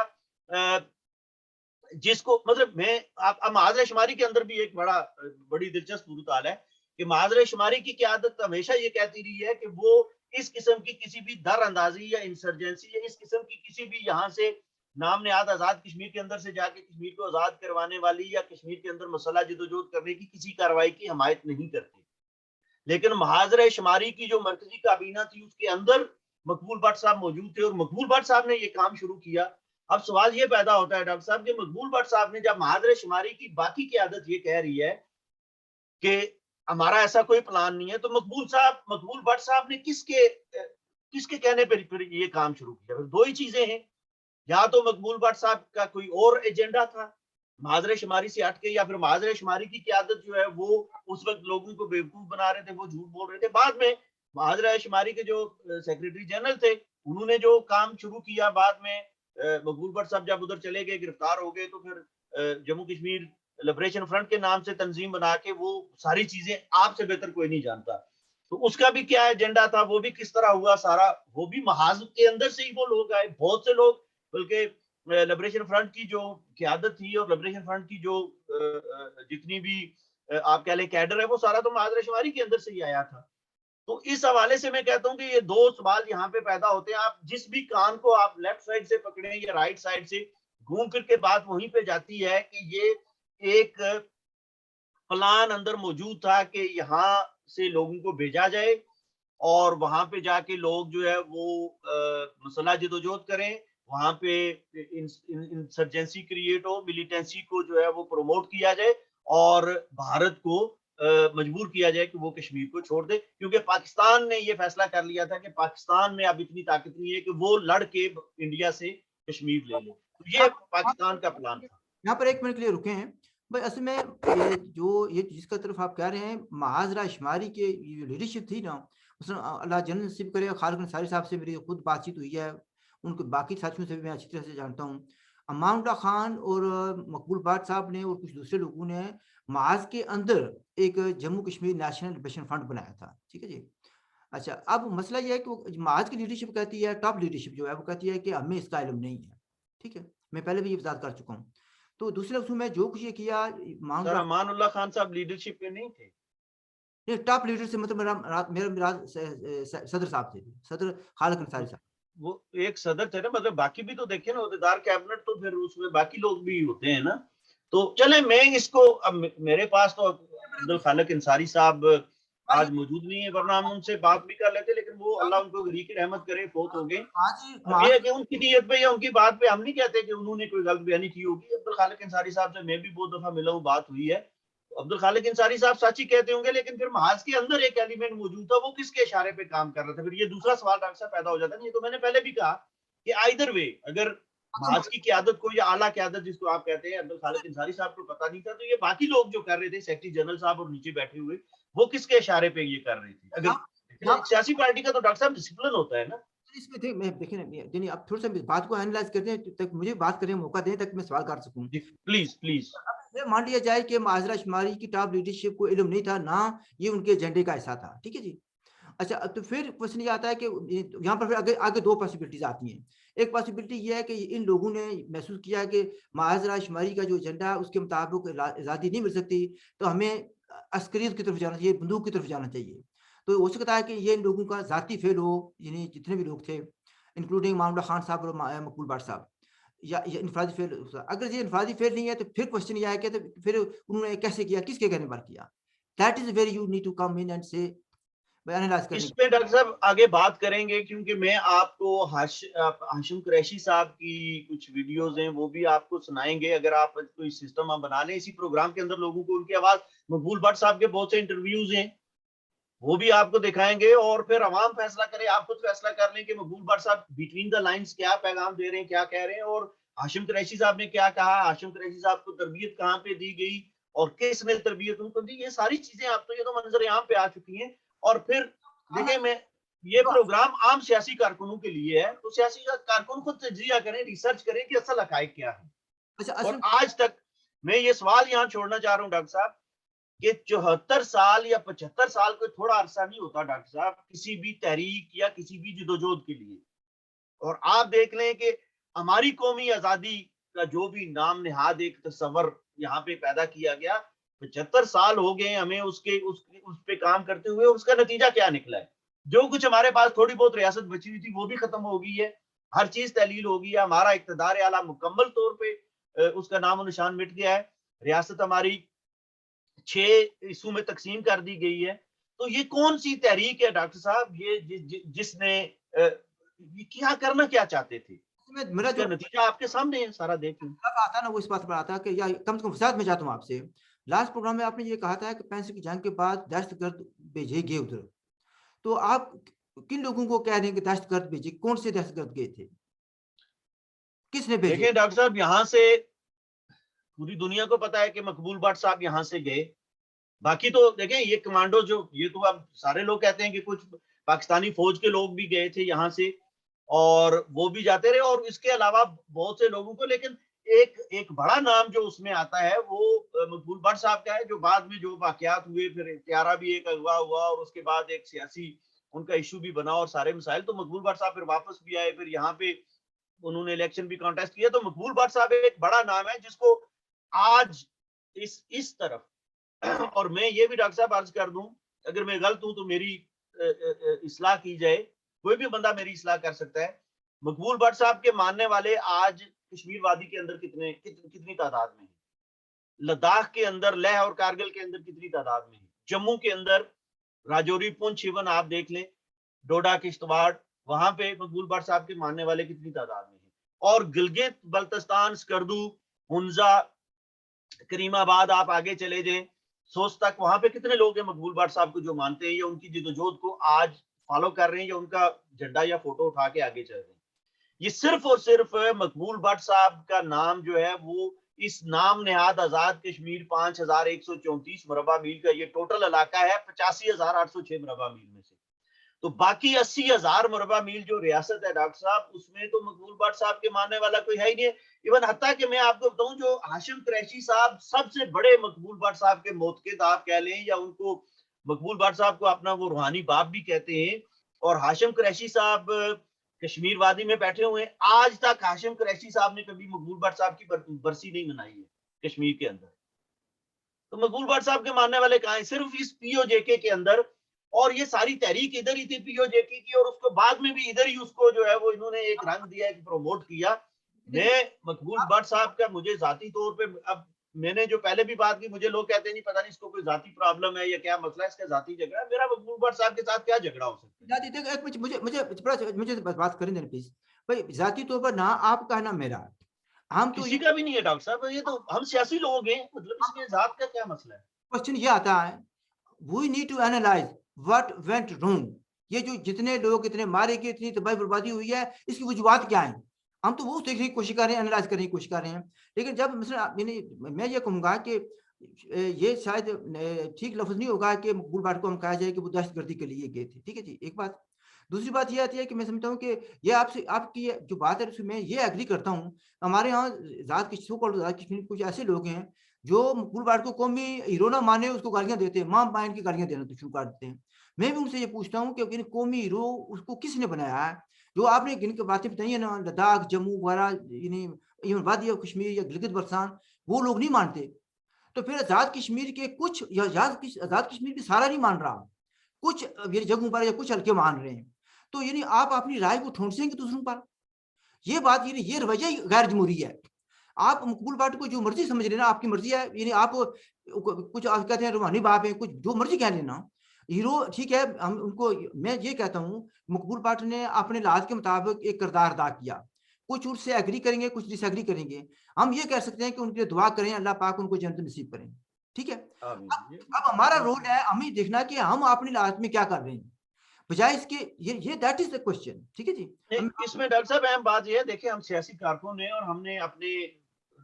जिसको मतलब मैं आप महाजरा शुमारी के अंदर भी एक बड़ी दिलचस्प सूरत है कि महाजरा शुमारी की क़यादत हमेशा ये कहती रही है कि वो इस किस्म की किसी भी दर अंदाजी या इंसर्जेंसी या इस किस्म की किसी भी यहाँ से नाम निहाद आजाद कश्मीर के अंदर से जाके कश्मीर को आजाद करवाने वाली या कश्मीर के अंदर मसला जदोजहद करने की किसी कार्रवाई की हमायत नहीं करती। लेकिन महाजरा शुमारी की जो मरकजी काबीना थी उसके अंदर मकबूल भट्ट साहब मौजूद थे और मकबूल भट्ट साहब ने ये काम शुरू किया। अब सवाल ये पैदा होता है डॉक्टर साहब कि मकबूल भट्ट साहब ने, जब महाजरा शुमारी की बाकी क़यादत ये कह रही है कि हमारा ऐसा कोई प्लान नहीं है, तो मकबूल भट्ट साहब ने किसके कहने पर ये काम शुरू किया? दो ही चीजें हैं, या तो मकबूल भट्ट साहब का कोई और एजेंडा था महाजरा शुमारी से हट के, या फिर महाजरा शुमारी की क़यादत जो है वो उस वक्त लोगों को बेवकूफ बना रहे थे, वो झूठ बोल रहे थे। बाद में महाजरा शुमारी के जो सेक्रेटरी जनरल थे उन्होंने जो काम शुरू किया, बाद में मकबूल भट्ट साहब जब उधर चले गए, गिरफ्तार हो गए, तो फिर जम्मू कश्मीर लिबरेशन फ्रंट के नाम से तंजीम बना के वो सारी चीजें आपसे बेहतर कोई नहीं जानता। तो उसका भी क्या एजेंडा था, वो भी किस तरह हुआ सारा, वो भी महाज के अंदर से ही वो लोग आए। बहुत से लोग बल्कि लिबरेशन फ्रंट की जो क़यादत थी और लिबरेशन फ्रंट की जो जितनी भी आप कह लें कैडर है, वो सारा तो महाज रेशमारी के अंदर से ही आया था। तो इस हवाले से मैं कहता हूँ कि ये 2 सवाल यहाँ पे पैदा होते हैं। आप जिस भी कान को आप लेफ्ट साइड से पकड़ें या राइट साइड से, घूम फिर के बात वहीं पे जाती है कि ये एक प्लान अंदर मौजूद था कि यहाँ से लोगों को भेजा जाए और वहां पे जाके लोग जो है वो मसला जदोजहद करें, वहां पे इंसर्जेंसी क्रिएट हो, मिलिटेंसी को जो है वो प्रमोट किया जाए और भारत को मजबूर किया जाए कि वो कश्मीर को छोड़ दे, क्योंकि पाकिस्तान ने ये फैसला कर लिया था कि पाकिस्तान में अब इतनी ताकत नहीं है कि वो लड़ के इंडिया से कश्मीर ले ले। तो ये पाकिस्तान का प्लान था। यहाँ पर 1 मिनट के लिए रुके हैं। भाई असल में ये जिसका तरफ आप कह रहे हैं, महाजरा शुमारी के ये लीडरशिप थी ना, उसने अल्लाह जन्नत नसीब करे, खालिद अंसारी साहब से मेरी खुद बातचीत हुई है, उनको बाकी साथियों से भी मैं अच्छी तरह से जानता हूँ। अमानुल्लाह खान और मकबूल बाट साहब ने और कुछ दूसरे लोगों ने महाज के अंदर एक Jammu Kashmir national liberation front बनाया था, ठीक है जी। अच्छा, अब मसला ये है कि वो महाज की लीडरशिप कहती है, टॉप लीडरशिप जो है वो कहती है कि हमें इसका इल्म नहीं है, ठीक है? मैं पहले भी ये वज़ाहत कर चुका हूँ। तो दूसरे लफ्ज़ों में जो कुछ ये किया सर मामला अमानुल्लाह खान साहब लीडरशिप में नहीं थे। ये टॉप लीडर से मतलब मेरा मुराद सदर साहब थे, सदर खालिद अंसारी साहब। वो एक सदर थे ना, मतलब बाकी भी तो देखे ना, ओहदेदार कैबिनेट तो फिर उसमें बाकी लोग भी होते हैं ना। तो चले मैं इसको अब मेरे पास तो अब्दुल खालिक अंसारी साहब आज मौजूद नहीं है, वरना हम उनसे बात भी कर लेते, लेकिन वो अल्लाह उनको गरीक रहमत करे, फोत हो गए। अब ये है कि उनकी नीयत पे या उनकी बात पे हम नहीं कहते कि उन्होंने कोई गलत बयानी की होगी। अब्दुल खालिक अंसारी साहब से मैं भी बहुत दफा मिला हूँ, बात हुई है। अब्दुल खालिक अंसारी साहब सच ही कहते होंगे, लेकिन फिर महाज के अंदर एक एलिमेंट मौजूद था, वो किसके इशारे पे काम कर रहा था? फिर ये दूसरा सवाल डॉक्टर साहब पैदा हो जाता है। ये तो मैंने पहले भी कहा कि आइदर वे, अगर महाज की क्यादत को या आला क्यादत जिसको आप कहते हैं, अब्दुल खालिक अंसारी साहब को पता नहीं था, तो ये बाकी लोग जो कर रहे थे, सेक्रेटरी जनरल साहब और नीचे बैठे हुए, वो किसके इशारे पे ये कर रहे थे? अगर एक सियासी पार्टी का तो डॉक्टर साहब डिसिप्लिन होता है ना। इसमें थे मैं देखिए ना देखिए आप थोड़ा-सा बात को एनालाइज़ करते हैं तक मुझे बात करने का मौका दें ताकि मैं सवाल कर सकूँ। जी, प्लीज प्लीज। अब ये मान लिया जाए कि माजरा शुमारी की टॉप लीडरशिप को इल्म नहीं था, ना ये उनके एजेंडे का हिस्सा था, ठीक है जी? अच्छा, तो फिर क्वेश्चन ये आता है कि यहाँ पर फिर आगे आगे 2 पॉसिबिलिटीज़ आती हैं। एक पॉसिबिलिटी ये है कि इन लोगों ने महसूस किया कि माजरा शुमारी का जो एजेंडा है उसके मुताबिक आज़ादी नहीं मिल सकती, तो हमें अस्करियत की तरफ जाना चाहिए, बंदूक की तरफ जाना चाहिए। तो हो सकता है कि ये इन लोगों का ज़ाती फ़ेल हो, यानी जितने भी लोग थे, इंक्लूडिंग मामला खान साहब और मकबूल बाट साहब। या ये इनफरादी फ़ेल अगर ये इनफरादी फ़ेल नहीं है तो फिर क्वेश्चन ये है कि तो फिर उन्होंने कैसे किया, किसके कहने पर किया? That is where you need to come in and से एनालाइज़ करने इस की। पे डॉक्टर साहब आगे बात करेंगे, क्योंकि मैं आपको हाशिम कुरैशी साहब की कुछ वीडियोस हैं, वो भी आपको सुनाएंगे। अगर आप कोई सिस्टम हम बना लें इसी प्रोग्राम के अंदर, लोगों को उनकी आवाज, मकबूल भट्ट साहब के बहुत से इंटरव्यूज हैं, वो भी आपको दिखाएंगे और फिर अवाम फैसला करे। आप खुद फैसला कर लें कि मकबूल भट्ट साहब बिटवीन द लाइंस क्या पैगाम दे रहे हैं, क्या कह रहे हैं, और हाशिम कुरैशी साहब ने क्या कहा, हाशिम कुरैशी साहब को तरबियत कहाँ पे दी गई और किसने तरबियत उनको दी। ये सारी चीजें आप तो ये तो मंजर आम पे आ चुकी हैं। और फिर देखिए, मैं ये प्रोग्राम आम सियासी कारकुनों के लिए है, तो सियासी कारकुन खुद तजिया करें, रिसर्च करें कि असल हकायक क्या है। अच्छा और असल आज तक मैं ये सवाल यहाँ छोड़ना चाह रहा हूँ डॉक्टर साहब, कि 74 साल या 75 साल कोई थोड़ा अरसा नहीं होता डॉक्टर साहब, किसी भी तहरीक या किसी भी जदोजहद के लिए। और आप देख लें कि हमारी कौमी आजादी का जो भी नाम नेहाद एक तस्वर यहाँ पे पैदा किया गया, 75 साल हो गए हमें उस पे काम करते हुए, उसका नतीजा क्या निकला है? जो कुछ हमारे पास थोड़ी बहुत रियासत बची हुई थी वो भी खत्म हो गई है, हर चीज तहलील हो गई है, हमारा इक्तदार आला मुकम्मल तौर पे उसका नामो निशान मिट गया है। रियासत हमारी 6 हिस्सों में तकसीम कर दी गई है। तो ये कौन सी तहरीक है डॉक्टर साहब, ये जिसने ये क्या करना क्या चाहते थे? में मेरा इसका जो नतीजा आपके सामने है, सारा देख लें। अब आता है ना वो इस बात पर आता है कि या कम से कम साथ में चाहता हूँ आपसे। लास्ट प्रोग्राम में आपने ये कहा था कि 65 की जंग के बाद दहशतगर्द भेजे गए उधर। तो आप किन लोगों को कह रहे हैं कि दहशतगर्द भेजे? कौन से दहशतगर्द गए थे? किसने भेजे? देखिए डॉक्टर साहब, यहाँ से पूरी दुनिया को पता है कि मकबूल भट्ट साहब यहाँ से गए। बाकी तो देखें, ये कमांडो जो ये तो अब सारे लोग कहते हैं कि कुछ पाकिस्तानी फौज के लोग भी गए थे यहाँ से और वो भी जाते रहे, और इसके अलावा बहुत से लोगों को, लेकिन एक एक बड़ा नाम जो उसमें आता है वो मकबूल भट्ट साहब का है, जो बाद में जो वाकयात हुए, फिर त्यारा भी एक अगवा हुआ और उसके बाद एक सियासी उनका इशू भी बना और सारे मिसाइल, तो मकबूल भट्ट साहब फिर वापस भी आए, फिर यहाँ पे उन्होंने इलेक्शन भी कॉन्टेस्ट किया। तो मकबूल भट्ट साहब एक बड़ा नाम है जिसको आज इस तरफ और मैं ये भी डॉक्टर साहब अर्ज कर दूं, अगर मैं गलत हूं तो मेरी इस्लाह की जाए, कोई भी बंदा मेरी इस्लाह कर सकता है। मकबूल भट्ट साहब के मानने वाले आज कश्मीर वादी के अंदर कितनी तादाद में है, लद्दाख के अंदर, लेह और कारगिल के अंदर कितनी तादाद में है, जम्मू के अंदर राजौरी, पुंछ इवन आप देख लें, डोडा, किश्तवाड़, वहां पे मकबूल भट्ट साहब के मानने वाले कितनी तादाद में है। और गिलगित बल्तिस्तान, स्कर्दू, हुंजा, करीमाबाद, आप आगे चले जाएं सोच तक, वहां पे कितने लोग हैं मकबूल भट्ट साहब को जो मानते हैं या उनकी जिदोजहद को आज फॉलो कर रहे हैं या उनका झंडा या फोटो उठा के आगे चल रहे हैं। ये सिर्फ और सिर्फ मकबूल भट्ट साहब का नाम जो है वो इस नाम नेहाद आजाद कश्मीर 5134 मुरबा मील का ये टोटल इलाका है 85,806 मुरबा मील में से। तो बाकी 80,000 मुरबा मील जो रियासत है डॉक्टर साहब, उसमें तो मकबूल भट्ट साहब के मानने वाला कोई है ही नहीं है। इवन हत्ता कि मैं आपको बताऊं, जो हाशिम कुरैशी साहब सबसे बड़े मकबूल भट्ट साहब के मोतकिद आप कह लें या उनको मकबूल भट्ट साहब को अपना वो रूहानी बाप भी कहते हैं, और हाशिम कुरैशी साहब कश्मीर वादी में बैठे हुए हैं। आज तक हाशिम कुरैशी साहब ने कभी मकबूल भट्ट साहब की बरसी नहीं मनाई है कश्मीर के अंदर। तो मकबूल भट्ट साहब के मानने वाले कहां हैं? सिर्फ इस पीओजेके के अंदर। और ये सारी तहरीक इधर ही थी पीओजेके की, और उसको बाद में भी इधर ही उसको जो है वो इन्होंने एक रंग दिया, एक प्रमोट किया। मैं मकबूल भट्ट साहब का मुझे जाती तौर पे, अब मैंने जो पहले भी बात की, मुझे लोग कहते हैं नहीं पता नहीं इसको कोई जाती प्रॉब्लम है या क्या मसला है, इसका जाती झगड़ा है। मेरा मकबूल भट्ट साहब के साथ क्या झगड़ा हो सकता है? देखो एक मुझे मुझे मुझे बात करें देना प्लीज भाई। जाती तौर पर ना आपका ना मेरा, हम तो किसी ये का भी नहीं है डॉक्टर साहब, ये तो हम सियासी लोग हैं, मतलब इसमें जात का क्या मसला है? क्वेश्चन ये आता है, we need to analyse what went wrong. ये जो जितने लोग इतने मारे गए, इतनी तबाही बर्बादी हुई है, इसकी वजूहत क्या है? हम तो वो देखने की कोशिश कर रहे हैं, एनालाइज करने की कोशिश कर रहे हैं। लेकिन जब मैं ये कहूंगा कि ये शायद ठीक लफ्ज नहीं होगा कि मकबूल भट्ट को हम कहा जाए कि वो दहशतगर्दी के लिए गए थे। ठीक है जी, एक बात। दूसरी बात ये आती है कि मैं समझता हूँ कि ये आपसे आपकी जो बात है उसमें मैं ये एग्री करता हूँ। हमारे यहाँ ज़ात की सो कॉल्ड ज़ात कश्मीर कुछ ऐसे लोग हैं जो मकबूल भट्ट को कौमी हीरो ना माने, उसको गालियाँ देते हैं, माँ बहन की गालियाँ देना तो शुरू कर देते हैं। मैं भी उनसे ये पूछता हूँ कि कौमी हीरो उसको किसने बनाया है? जो आपने जिनकी बातें बताई है ना, लद्दाख, जम्मू वगैरह, यानी इवन वादी ऑफ कश्मीर या गिलगित बल्तिस्तान, वो लोग नहीं मानते। तो फिर आज़ाद कश्मीर के कुछ या आज़ाद कश्मीर की सारा नहीं मान रहा, कुछ ये जगहों पर या कुछ हल्के मान रहे हैं। तो यानी आप अपनी राय को ठोंसेंगे दूसरों पर। ये बात यानी ये रवैया ही गैर जमहूरी है। आप मकबूल भट्ट को जो मर्ज़ी समझ लेना, आपकी मर्ज़ी है। यानी आप कुछ आप कहते हैं रूहानी बाप है, कुछ जो मर्ज़ी कह लेना। हीरो ठीक है, हम उनको, मैं ये कहता हूँ मकबूल भट्ट ने अपने लिहाज़ के मुताबिक एक किरदार अदा किया। कुछ उससे एग्री करेंगे, कुछ डिसएग्री करेंगे। हम ये कह सकते हैं कि उनके लिए दुआ करें, अल्लाह पाक उनको जन्नत नसीब करें। ठीक है? आमीन। अब हमारा रोल है हमें देखना कि हम अपनी लाइफ में क्या कर रहे हैं। बजाय इसके ये दैट इज़ द क्वेश्चन। ठीक है जी? हम इसमें डॉक्टर साहब अहम बात यह है, देखिए हम सियासी कारकुन हैं और हमने अपने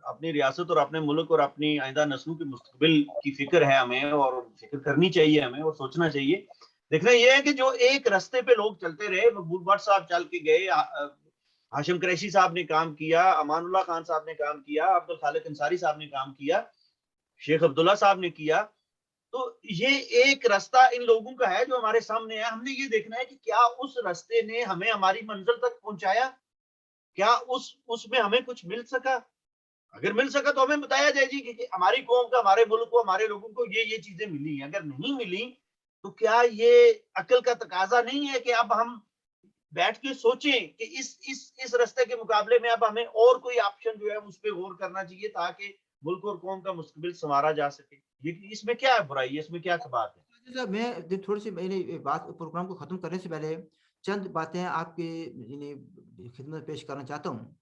अपनी रियासत और अपने मुल्क और अपनी आइंदा नस्लों के मुस्तकबिल की फिक्र है हमें, और फिक्र करनी चाहिए हमें और सोचना चाहिए। देखना यह है कि जो एक रास्ते पे लोग चलते रहे, मकबूल भट्ट साहब चल के गए, हाशिम कुरैशी साहब ने काम किया, अमानुल्लाह खान साहब ने काम किया, अब्दुल खालिक अंसारी साहब ने काम किया, शेख अब्दुल्ला साहब ने किया। तो ये एक रास्ता इन लोगों का है जो हमारे सामने है। हमने ये देखना है कि क्या उस रास्ते ने हमें हमारी मंजिल तक पहुंचाया, क्या उसमें हमें कुछ मिल सका। अगर मिल सका तो हमें बताया जाए जी कि हमारी कौम का, हमारे मुल्क को, हमारे लोगों को ये चीजें मिली हैं। अगर नहीं मिली तो क्या ये अकल का तकाजा नहीं है कि अब हम बैठ के सोचें कि इस रास्ते के मुकाबले में अब हमें और कोई ऑप्शन जो है उस पर गौर करना चाहिए, ताकि मुल्क और कौम का मुस्तकबिल संवारा जा सके। ये इसमें क्या है बुराई है, इसमें क्या बात है? अच्छा, मैं थोड़ी-सी मैंने बात प्रोग्राम को ख़त्म करने से पहले चंद बातें आपके यानी खिदमत में पेश करना चाहता हूँ।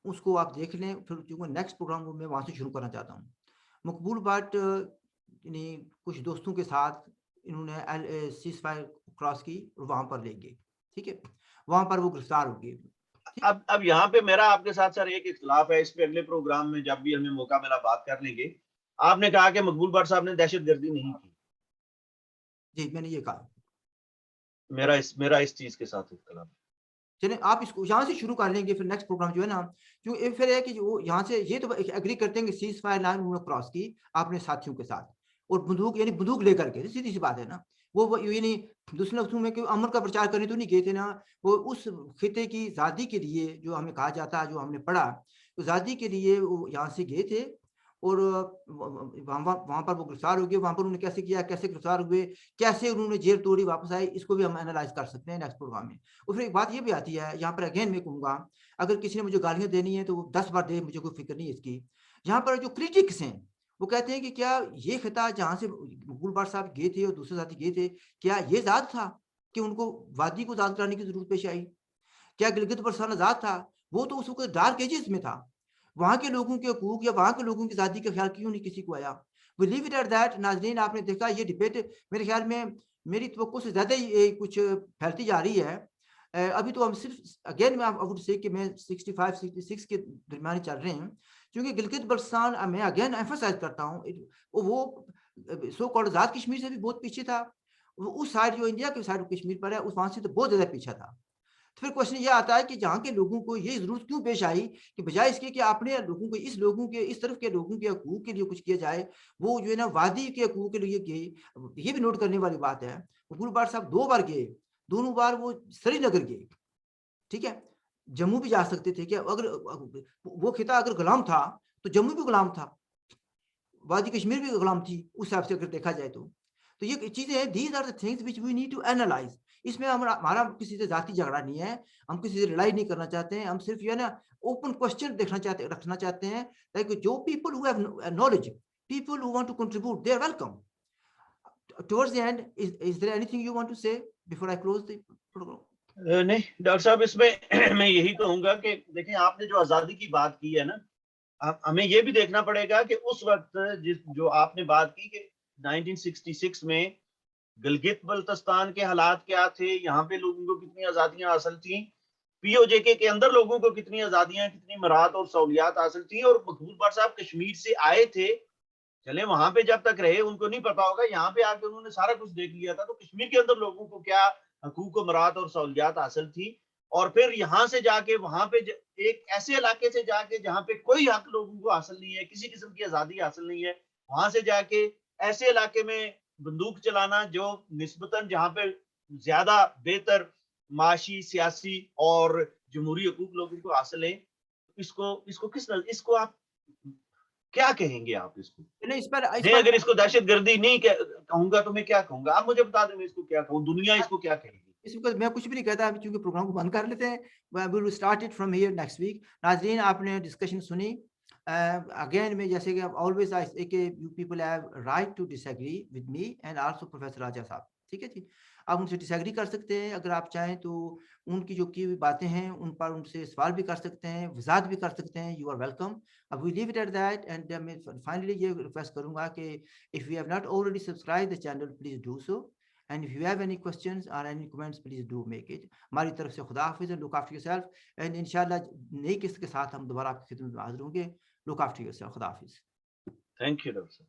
उसको आप देख लें, फिर चूँकि नेक्स्ट प्रोग्राम को मैं वहाँ से शुरू करना चाहता हूँ। मकबूल भट्ट यानी कुछ दोस्तों के साथ इन्होंने सीज़फायर क्रॉस की और वहाँ पर ले गए। ठीक है? वहाँ पर वो गिरफ्तार हो गए। ठीक। अब यहाँ पे मेरा आपके साथ सर एक इख्तिलाफ है, इस पे अगले प्रोग्राम में जब भी हमें मौका मिला बात कर लेंगे। आपने कहा कि मकबूल भट्ट साहब ने दहशतगर्दी नहीं की। जी, मैंने ये कहा। मेरा इस चीज के साथ इख्तिलाफ है। चलिए आप इसको यहाँ से शुरू कर लेंगे, फिर नेक्स्ट प्रोग्राम जो है ना, क्योंकि फिर है कि जो यहाँ से ये तो एग्री करते हैं कि सीज़ फायर लाइन उन्होंने क्रॉस की अपने साथियों के साथ और बंदूक यानी बंदूक लेकर के, सीधी-सी बात है ना। वो ये नहीं दूसरे लफ्ज़ों में कि अमन का प्रचार करने तो नहीं गए थे ना, वो उस खित्ते की आज़ादी के लिए जो हमें कहा जाता है, जो हमने पढ़ा, आज़ादी के लिए वो यहाँ से गए थे और वहाँ पर वो गिरफ्तार हो गए, वहाँ पर उन्होंने कैसे किया, कैसे गिरफ्तार हुए, कैसे उन्होंने जेल तोड़ी, वापस आए, इसको भी हम एनालाइज़ कर सकते हैं नेक्स्ट प्रोग्राम में। और फिर एक बात ये भी आती है, यहाँ पर अगेन मैं कहूँगा, अगर किसी ने मुझे गालियाँ देनी है तो वो 10 बार दे, मुझे कोई फ़िक्र नहीं है इसकी। यहाँ पर जो क्रिटिक्स हैं, वो कहते हैं कि क्या ये खिता जहाँ से मकबूल बाट साहब गए थे और दूसरे साथी गए थे, क्या ये आज़ाद था कि उनको वादी को आज़ाद कराने की ज़रूरत पेश आई? क्या गिलगित-बल्तिस्तान आज़ाद था? वो तो उस वक़्त डार्क एजेस में था। वहाँ के लोगों के हकूक या वहाँ के लोगों की आज़ादी का ख़्याल क्यों नहीं किसी को आया? We leave it at that. नाज़रीन, आपने देखा ये डिबेट मेरे ख़्याल में मेरी तवक्को से ज़्यादा ही कुछ फैलती जा रही है। अभी तो हम सिर्फ़ अगेन मैं आई वुड से कि मैं 65-66 के दरमियान ही चल रहे हैं। क्योंकि गिलगित-बल्तिस्तान मैं अगेन एम्फसाइज़ करता हूँ वो सो कॉल्ड आज़ाद कश्मीर से भी बहुत पीछे था। वो उस साइड जो इंडिया की साइड कश्मीर पर है, उस वहाँ से तो बहुत ज़्यादा पीछे था। तो फिर क्वेश्चन ये आता है कि जहाँ के लोगों को ये ज़रूरत क्यों पेश आई कि बजाय इसके कि अपने लोगों को इस तरफ के लोगों के हकूक के लिए कुछ किया जाए, वो जो है ना वादी के हकूक के लिए गए। ये भी नोट करने वाली बात है। मकबूल बाट साहब 2 बार गए, दोनों बार वो श्रीनगर गए, ठीक है? जम्मू भी जा सकते थे क्या? अगर वो खिता अगर गुलाम था, तो जम्मू भी गुलाम था। वादी कश्मीर भी गुलाम थी, उस हिसाब से अगर देखा जाए तो। तो ये चीज़ें हैं, these are the things which we need to analyse. इसमें हमारा किसी से ज़ाती झगड़ा नहीं है, हम किसी से लड़ाई नहीं करना चाहते हैं, हम सिर्फ़ ये है ना ओपन क्वेश्चन रखना चाहते हैं, ताकि जो people who have knowledge, people who want to contribute, they are welcome. Towards the end, is there anything you want to say before I close the program? नहीं डॉक्टर साहब, इसमें मैं यही कहूँगा कि देखिए, आपने जो आज़ादी की बात की है ना, हमें ये भी देखना पड़ेगा कि उस वक़्त जो आपने बात की कि 1966 में गिलगित-बल्तिस्तान के हालात क्या थे, यहाँ पे लोगों को कितनी आज़ादियाँ हासिल थीं, पीओजेके के अंदर लोगों को कितनी आज़ादियाँ, कितनी मराहत और सहूलियात हासिल थीं, और मकबूल बाट साहब कश्मीर से आए थे, चले वहाँ पे जब तक रहे उनको नहीं पता होगा, यहाँ पे आके उन्होंने सारा कुछ देख लिया था, तो कश्मीर के अंदर लोगों को क्या हकूक व मराहत और सहूलियात हासिल थी, और फिर यहाँ से जाके वहाँ पे एक ऐसे इलाके से जाके जहाँ पे कोई हक लोगों को हासिल नहीं है, किसी किस्म की आज़ादी हासिल नहीं है, वहाँ से जाके ऐसे इलाके में बंदूक चलाना जो निस्बतन जहाँ पे ज़्यादा बेहतर माशी, सियासी और जमहूरी हकूक लोगों को हासिल है, इसको इसको किस न इसको आप क्या कहेंगे आप इसको? नहीं, इस नहीं, पर अगर इसको दहशतगर्दी नहीं कहूँगा तो मैं क्या कहूँगा? आप मुझे बता दें, मैं इसको क्या कहूँ? दुनिया इसको क्या कहेगी? इसमें मैं कुछ भी नहीं कहता, अभी चूँकि प्रोग्राम को बंद कर लेते हैं। We will start it from here next week. नाज़रीन, आपने डिस्कशन सुनी। अगेन मैं जैसे कि ऑलवेज़ आई से कि you people have right to disagree with me and also professor Raja साहब, ठीक है जी? आप उनसे डिसएग्री कर सकते हैं, अगर आप चाहें तो उनकी जो की हुई बातें हैं, उन पर उनसे सवाल भी कर सकते हैं, वज़ाहत भी कर सकते हैं, यू आर वेलकम। अब we leave it at that end मैं फाइनली ये रिक्वेस्ट करूँगा कि if you have not already subscribe the channel, please do so. And if you have any questions और any comments, please do make it. हमारी तरफ से खुदा हाफिज़, लुक आफ्टर योरसेल्फ एंड इंशाल्लाह नई किस्त के साथ हम दोबारा आपकी खिदमत में हाजिर होंगे। लुक आफ्टर योरसेल्फ, खुदा हाफिज़। थैंक यू डॉक्टर साहब।